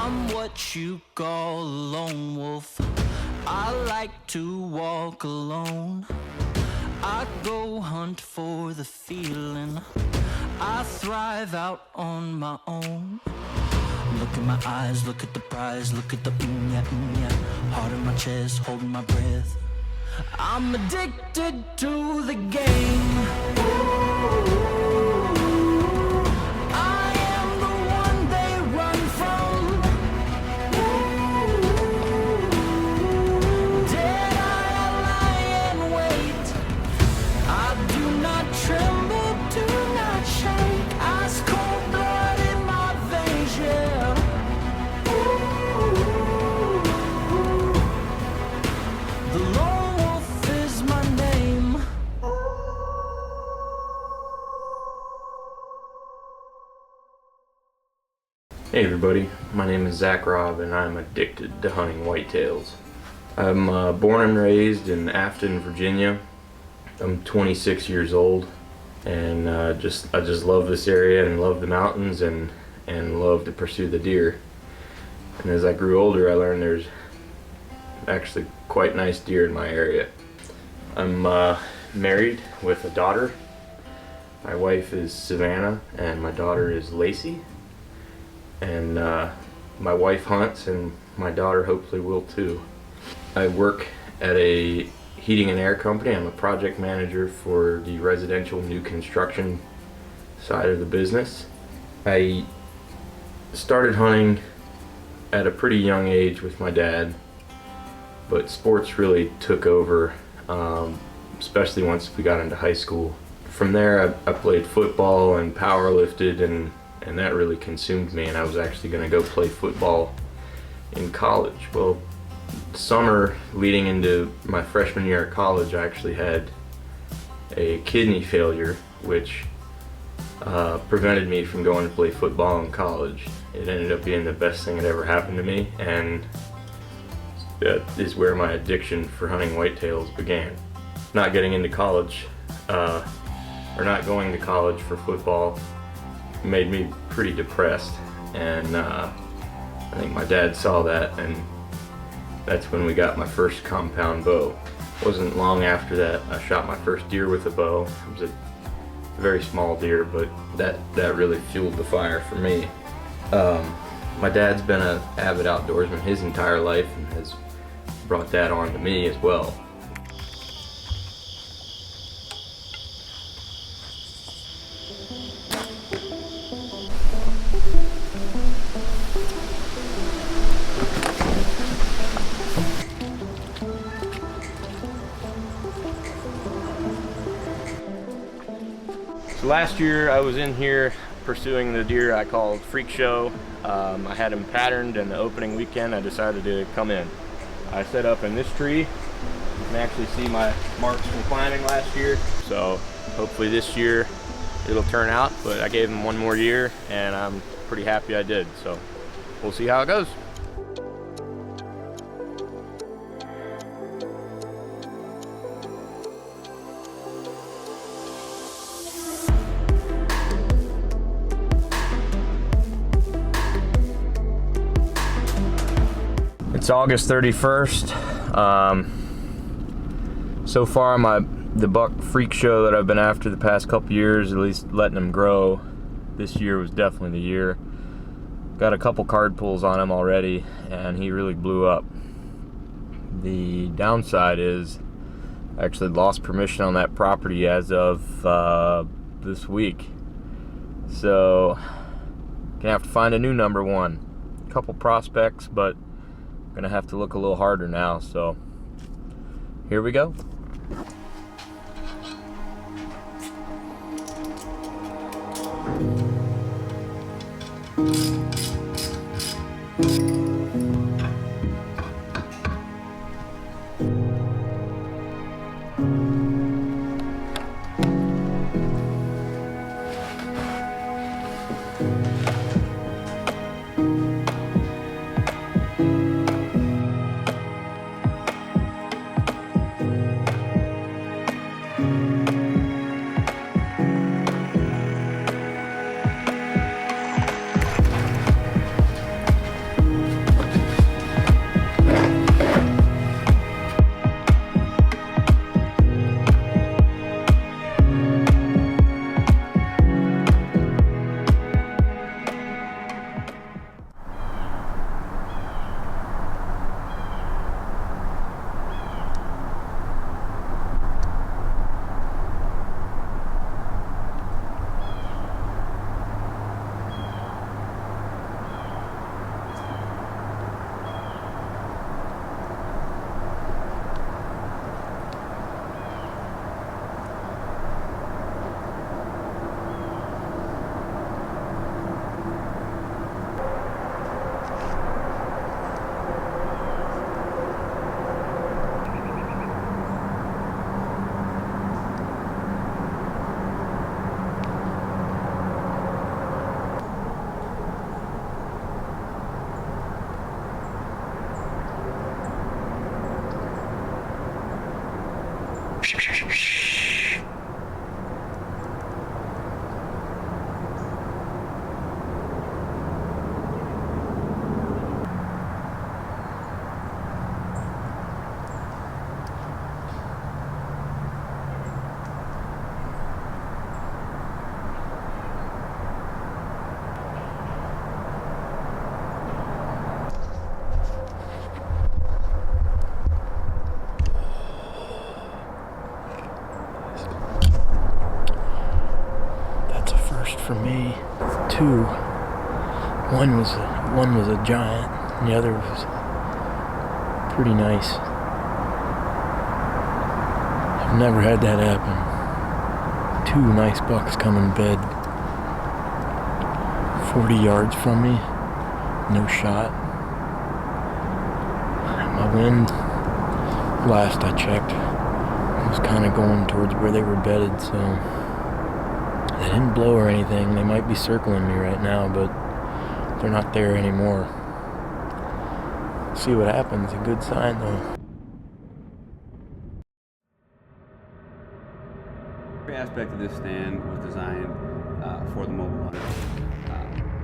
I'm what you call a lone wolf. I like to walk alone. I go hunt for the feeling. I thrive out on my own. Look in my eyes, look at the prize, look at the yeah, yeah. Heart in my chest, holding my breath. I'm addicted to the game. I am the one they run from. Dead I lie and wait. I do not tremble, do not shake. Ice cold blood in my veins, yeah. The lone wolf is my name. Hey everybody, my name is Zach Robb and I'm addicted to hunting whitetails. I'm born and raised in Afton, Virginia. I'm 26 years old and I just love this area and love the mountains and love to pursue the deer. And as I grew older, I learned there's actually quite nice deer in my area. I'm married with a daughter. My wife is Savannah and my daughter is Lacey. And my wife hunts and my daughter hopefully will too. I work at a heating and air company. I'm a project manager for the residential new construction side of the business. I started hunting at a pretty young age with my dad, but sports really took over, especially once we got into high school. From there I played football and power lifted and that really consumed me, and I was actually going to go play football in college. Well, summer leading into my freshman year at college, I actually had a kidney failure, which prevented me from going to play football in college. It ended up being the best thing that ever happened to me, and that is where my addiction for hunting whitetails began. Not getting into college, or not going to college for football, made me pretty depressed, and I think my dad saw that, and that's when we got my first compound bow. It wasn't long after that I shot my first deer with a bow. It was a very small deer, but that really fueled the fire for me. My dad's been an avid outdoorsman his entire life and has brought that on to me as well. So last year I was in here pursuing the deer I called Freak Show. I had him patterned, and the opening weekend I decided to come in. I set up in this tree. You can actually see my marks from climbing last year. So hopefully this year it'll turn out, but I gave him one more year and I'm pretty happy I did. So we'll see how it goes. It's August 31st. So far the buck Freak Show that I've been after the past couple years, at least letting him grow, this year was definitely the year. Got a couple card pulls on him already and he really blew up. The downside is I actually lost permission on that property as of this week. So gonna have to find a new number one. Couple prospects, but gonna have to look a little harder now, so here we go. For me, two. One was a giant, and the other was pretty nice. I've never had that happen. Two nice bucks come in bed, 40 yards from me, no shot. My wind, last I checked, was kind of going towards where they were bedded, so. They didn't blow or anything. They might be circling me right now, but they're not there anymore. See what happens. A good sign, though. Every aspect of this stand was designed for the mobile hunter.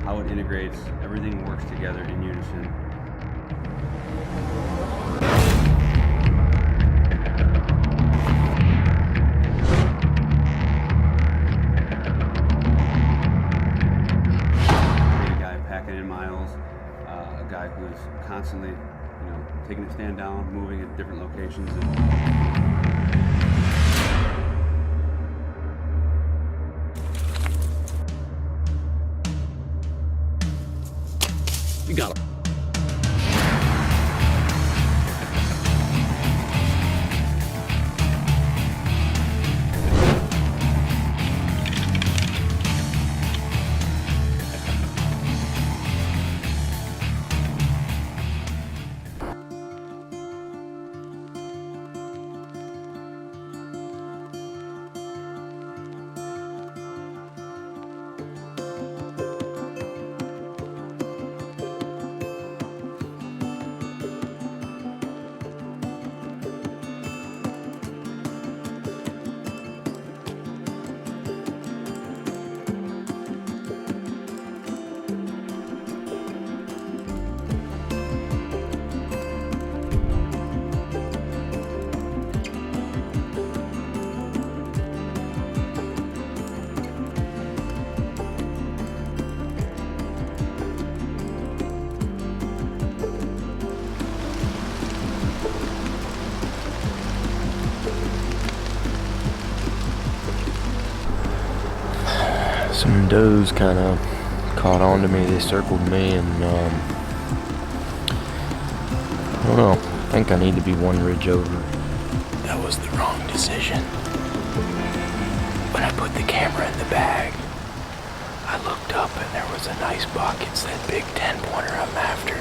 How it integrates, everything works together in unison. Who's constantly, taking a stand down, moving at different locations. You got it. Some does kind of caught on to me. They circled me, and I don't know. I think I need to be one ridge over. That was the wrong decision. When I put the camera in the bag, I looked up and there was a nice buck. It's that big 10-pointer I'm after.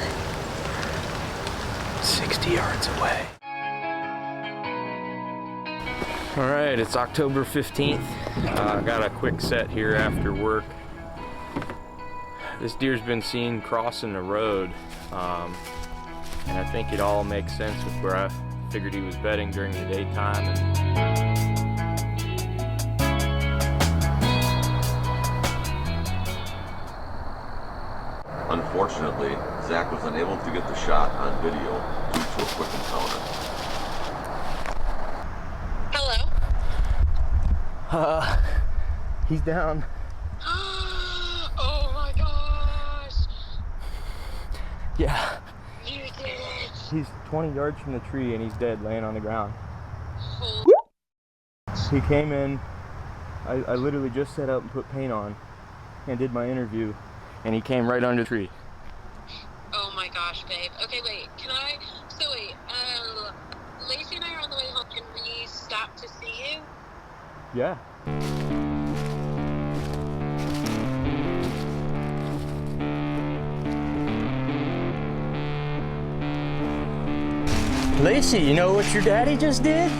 60 yards away. Alright, it's October 15th. I got a quick set here after work. This deer's been seen crossing the road, and I think it all makes sense with where I figured he was bedding during the daytime. Unfortunately, Zach was unable to get the shot on video due to a quick encounter. He's down. Oh my gosh! Yeah. You did it! He's 20 yards from the tree and he's dead, laying on the ground. Holy. He came in, I literally just set up and put paint on and did my interview, and he came right under the tree. Oh my gosh, babe. Okay, wait, Lacey and I are on the way home. Can we stop to see you? Yeah. Lacey, you know what your daddy just did?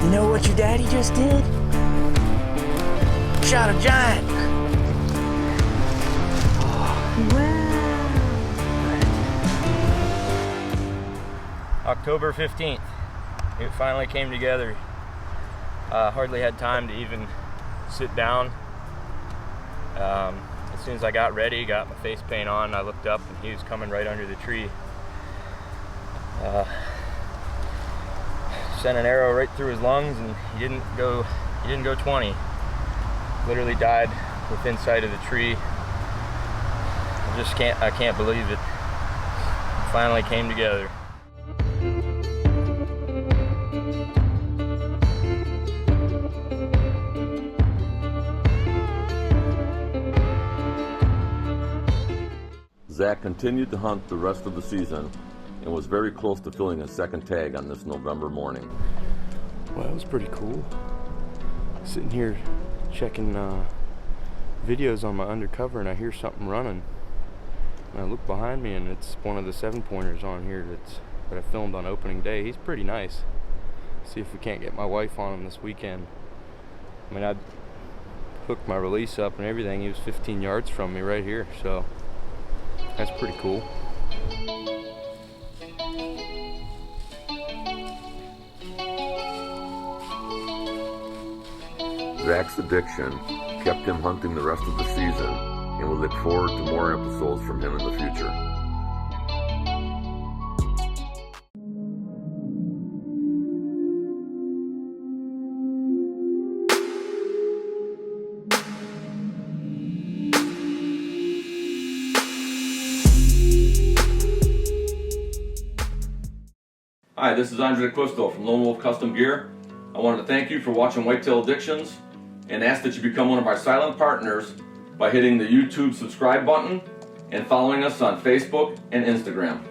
You know what your daddy just did? Shot a giant. October 15th. It finally came together. Hardly had time to even sit down. As soon as I got ready, got my face paint on, I looked up and he was coming right under the tree. Sent an arrow right through his lungs and he didn't go 20. Literally died within sight of the tree. I can't believe it. It finally came together. Zach continued to hunt the rest of the season and was very close to filling his second tag on this November morning. Well, that was pretty cool. Sitting here checking videos on my undercover and I hear something running. And I look behind me and it's one of the 7-pointers on here that I filmed on opening day. He's pretty nice. See if we can't get my wife on him this weekend. I mean, I hooked my release up and everything. He was 15 yards from me right here, so that's pretty cool. Zach's addiction kept him hunting the rest of the season, and we look forward to more episodes from him in the future. Hi, this is Andre Custo from Lone Wolf Custom Gear. I wanted to thank you for watching Whitetail Addictions and ask that you become one of our silent partners by hitting the YouTube subscribe button and following us on Facebook and Instagram.